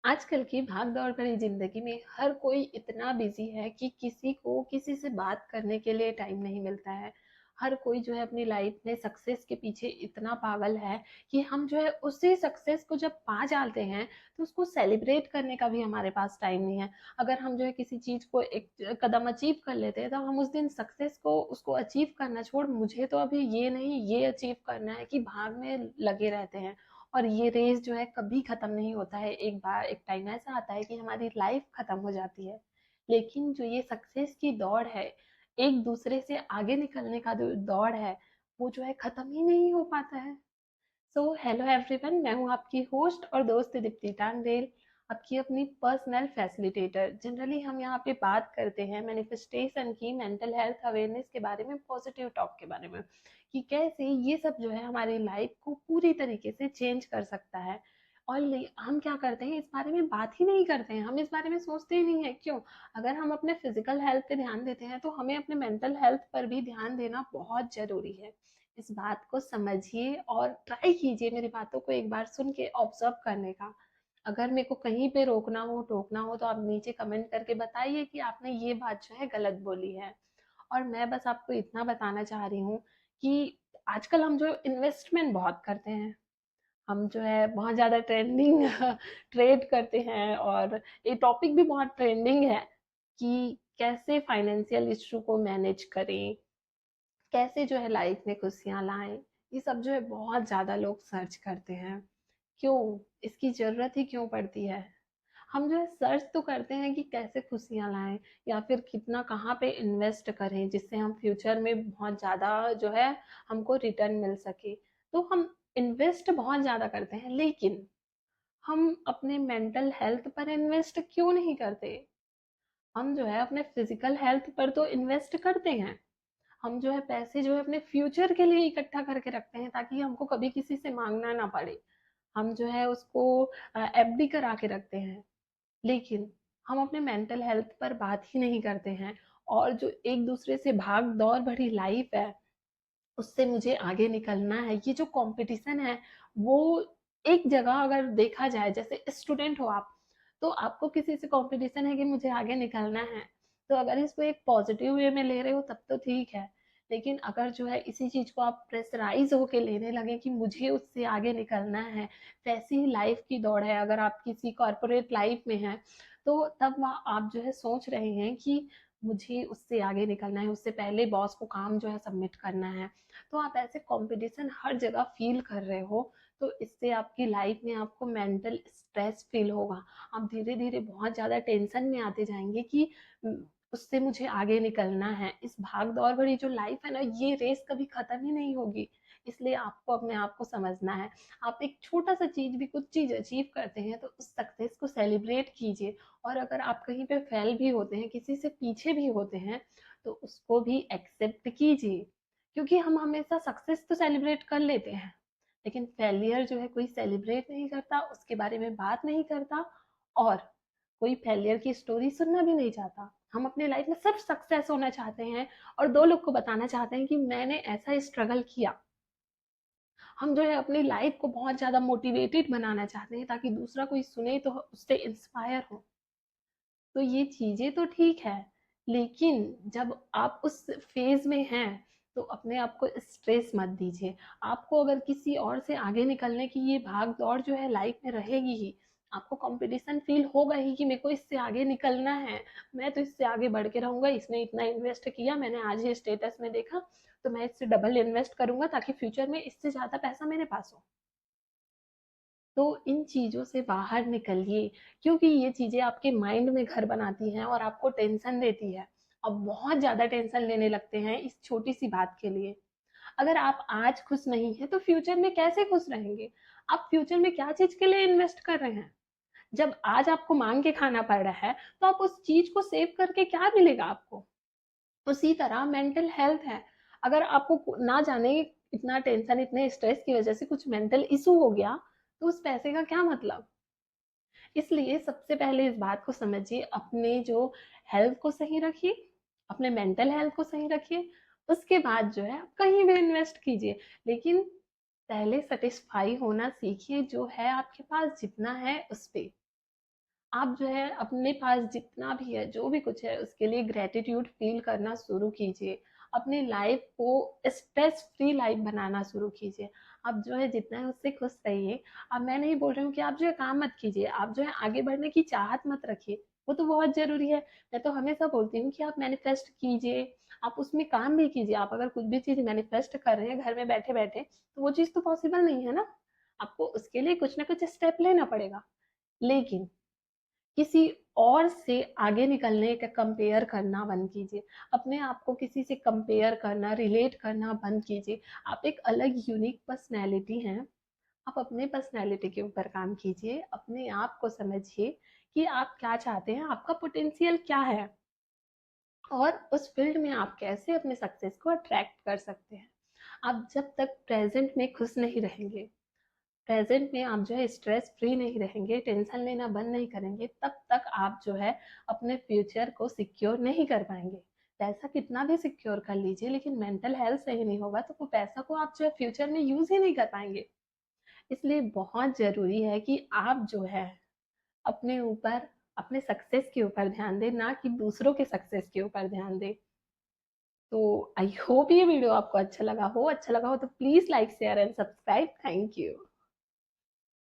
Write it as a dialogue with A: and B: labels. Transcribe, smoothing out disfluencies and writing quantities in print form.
A: आजकल की भाग-दौड़ भरी ज़िंदगी में हर कोई इतना बिज़ी है कि किसी को किसी से बात करने के लिए टाइम नहीं मिलता है। हर कोई जो है अपनी लाइफ़ में सक्सेस के पीछे इतना पागल है कि हम जो है उसी सक्सेस को जब पा जाते हैं, तो उसको सेलिब्रेट करने का भी हमारे पास टाइम नहीं है। अगर हम जो है किसी चीज़ को एक कदम अचीव कर लेते हैं, तो हम उस दिन सक्सेस को उसको अचीव करना छोड़ मुझे तो अभी ये नहीं, ये अचीव करना है कि भाग में लगे रहते हैं। और ये रेस जो है कभी खत्म नहीं होता है। एक बार एक टाइम ऐसा आता है कि हमारी लाइफ खत्म हो जाती है। लेकिन जो ये सक्सेस की दौड़ है, एक दूसरे से आगे निकलने का जो दौड़ है, वो जो है खत्म ही नहीं हो पाता है। सो हेलो एवरीवन, मैं हूँ आपकी होस्ट और दोस्त दीप्ति टांडेल, आपकी अपनी पर्सनल फैसिलिटेटर। जनरली हम यहाँ पे बात करते हैं मैनिफेस्टेशन की, मेंटल हेल्थ अवेयरनेस के बारे में, पॉजिटिव टॉक के बारे में, कि कैसे ये सब जो है हमारी लाइफ को पूरी तरीके से चेंज कर सकता है। और हम क्या करते हैं, इस बारे में बात ही नहीं करते हैं, हम इस बारे में सोचते ही नहीं है। क्यों? अगर हम अपने फिजिकल हेल्थ पे ध्यान देते हैं तो हमें अपने मेंटल हेल्थ पर भी ध्यान देना बहुत जरूरी है। इस बात को समझिए और ट्राई कीजिए मेरी बातों को एक बार सुन के ऑब्जर्व करने का। अगर मेरे को कहीं पे रोकना हो, टोकना हो, तो आप नीचे कमेंट करके बताइए कि आपने ये बात जो है गलत बोली है। और मैं बस आपको इतना बताना चाह रही हूँ कि आजकल हम जो इन्वेस्टमेंट बहुत करते हैं, हम जो है बहुत ज़्यादा ट्रेंडिंग ट्रेड करते हैं, और ये टॉपिक भी बहुत ट्रेंडिंग है कि कैसे फाइनेंशियल इशू को मैनेज करें, कैसे जो है लाइफ में खुशियाँ लाएँ। ये सब जो है बहुत ज़्यादा लोग सर्च करते हैं। क्यों? इसकी ज़रूरत ही क्यों पड़ती है? हम जो है सर्च तो करते हैं कि कैसे खुशियाँ लाएँ, या फिर कितना कहाँ पे इन्वेस्ट करें जिससे हम फ्यूचर में बहुत ज़्यादा जो है हमको रिटर्न मिल सके। तो हम इन्वेस्ट बहुत ज़्यादा करते हैं, लेकिन हम अपने मेंटल हेल्थ पर इन्वेस्ट क्यों नहीं करते? हम जो है अपने फिज़िकल हेल्थ पर तो इन्वेस्ट करते हैं। हम जो है पैसे जो है अपने फ्यूचर के लिए इकट्ठा करके रखते हैं ताकि हमको कभी किसी से मांगना ना पड़े। हम जो है उसको एफडी करा के रखते हैं। लेकिन हम अपने मेंटल हेल्थ पर बात ही नहीं करते हैं। और जो एक दूसरे से भाग दौड़ भरी लाइफ है, उससे मुझे आगे निकलना है, ये जो कंपटीशन है, वो एक जगह अगर देखा जाए, जैसे स्टूडेंट हो आप, तो आपको किसी से कंपटीशन है कि मुझे आगे निकलना है। तो अगर इसको एक पॉजिटिव वे में ले रहे हो तब तो ठीक है। लेकिन अगर जो है इसी चीज को आप प्रेशराइज होके लेने लगे कि मुझे उससे आगे निकलना है, वैसी ही लाइफ की दौड़ है, अगर आप किसी कॉर्पोरेट लाइफ में हैं, तो तब आप जो है सोच रहे हैं कि मुझे उससे आगे निकलना है, उससे पहले बॉस को काम जो है सबमिट करना है। तो आप ऐसे कंपटीशन हर जगह फील कर रहे हो, तो इससे आपकी लाइफ में आपको मेंटल स्ट्रेस फील होगा। आप धीरे धीरे बहुत ज़्यादा टेंशन में आते जाएंगे कि उससे मुझे आगे निकलना है। इस भाग दौड़ भरी जो लाइफ है ना, ये रेस कभी खत्म ही नहीं होगी। इसलिए आपको अपने आप को समझना है। आप एक छोटा सा चीज भी, कुछ चीज अचीव करते हैं तो उस सक्सेस को सेलिब्रेट कीजिए। और अगर आप कहीं पे फेल भी होते हैं, किसी से पीछे भी होते हैं, तो उसको भी एक्सेप्ट कीजिए। क्योंकि हम हमेशा सक्सेस तो सेलिब्रेट कर लेते हैं, लेकिन फेलियर जो है कोई सेलिब्रेट नहीं करता, उसके बारे में बात नहीं करता, और कोई फेलियर की स्टोरी सुनना भी नहीं चाहता। हम अपने लाइफ में सिर्फ सक्सेस होना चाहते हैं और दो लोग को बताना चाहते हैं कि मैंने ऐसा स्ट्रगल किया। हम जो है अपनी लाइफ को बहुत ज्यादा मोटिवेटेड बनाना चाहते हैं ताकि दूसरा कोई सुने तो उससे इंस्पायर हो। तो ये चीजें तो ठीक है, लेकिन जब आप उस फेज में हैं, तो अपने आप को स्ट्रेस मत दीजिए। आपको अगर किसी और से आगे निकलने की ये भाग दौड़ जो है लाइफ में रहेगी ही, आपको कंपटीशन फील होगा ही कि मेरे को इससे आगे निकलना है, मैं तो इससे आगे बढ़ के रहूंगा, इसने इतना इन्वेस्ट किया, मैंने आज ही स्टेटस में देखा, तो मैं इससे डबल इन्वेस्ट करूंगा ताकि फ्यूचर में इससे ज्यादा पैसा मेरे पास हो। तो इन चीज़ों से बाहर निकलिए, क्योंकि ये चीज़ें आपके माइंड में घर बनाती हैं और आपको टेंशन देती है। अब बहुत ज़्यादा टेंशन लेने लगते हैं इस छोटी-सी बात के लिए। अगर आप आज खुश नहीं हैं, तो फ्यूचर में कैसे खुश रहेंगे? आप फ्यूचर में क्या चीज़ के लिए इन्वेस्ट कर रहे हैं? जब आज आपको माँग के खाना पड़ रहा है, तो आप उस चीज़ को सेव करके क्या मिलेगा आपको? उसी तरह मेंटल हेल्थ है। अगर आपको ना जाने इतना टेंशन, इतने स्ट्रेस की वजह से कुछ मेंटल इशू हो गया, तो उस पैसे का क्या मतलब? इसलिए सबसे पहले इस बात को समझिए, अपने जो हेल्थ को सही रखिए, अपने मेंटल हेल्थ को सही रखिए, उसके बाद जो है आप कहीं भी इन्वेस्ट कीजिए। लेकिन पहले सैटिस्फाई होना सीखिए जो है आपके पास जितना है उस पे। आप जो है अपने पास जितना भी है, जो भी कुछ है, उसके लिए ग्रैटिट्यूड फील करना शुरू कीजिए। अपनी लाइफ को स्ट्रेस फ्री लाइफ बनाना शुरू कीजिए। आप जो है जितना है उससे खुश रहिए। अब मैं नहीं बोल रही हूँ कि आप जो है काम मत कीजिए, आप जो है आगे बढ़ने की चाहत मत रखिए, वो तो बहुत जरूरी है। मैं तो हमेशा बोलती हूँ कि आप मैनिफेस्ट कीजिए, आप उसमें काम भी कीजिए। आप अगर कुछ भी चीज मैनिफेस्ट कर रहे हैं घर में बैठे बैठे, तो वो चीज तो पॉसिबल नहीं है ना। आपको उसके लिए कुछ ना कुछ स्टेप लेना पड़ेगा। लेकिन किसी और से आगे निकलने का कंपेयर करना बंद कीजिए। अपने आप को किसी से कंपेयर करना, रिलेट करना बंद कीजिए। आप एक अलग यूनिक पर्सनैलिटी हैं। आप अपने पर्सनैलिटी के ऊपर काम कीजिए। अपने आप को समझिए कि आप क्या चाहते हैं, आपका पोटेंशियल क्या है, और उस फील्ड में आप कैसे अपने सक्सेस को अट्रैक्ट कर सकते हैं। आप जब तक प्रेजेंट में खुश नहीं रहेंगे, प्रेजेंट में आप जो है स्ट्रेस फ्री नहीं रहेंगे, टेंशन लेना बंद नहीं करेंगे, तब तक आप जो है अपने फ्यूचर को सिक्योर नहीं कर पाएंगे। पैसा कितना भी सिक्योर कर लीजिए, लेकिन मेंटल हेल्थ सही नहीं होगा तो वो पैसा को आप जो है फ्यूचर में यूज ही नहीं कर पाएंगे। इसलिए बहुत जरूरी है कि आप जो है अपने ऊपर, अपने सक्सेस के ऊपर ध्यान दें, ना कि दूसरों के सक्सेस के ऊपर ध्यान दें। तो आई होप ये वीडियो आपको अच्छा लगा हो। अच्छा लगा हो तो please like share and subscribe. Thank you.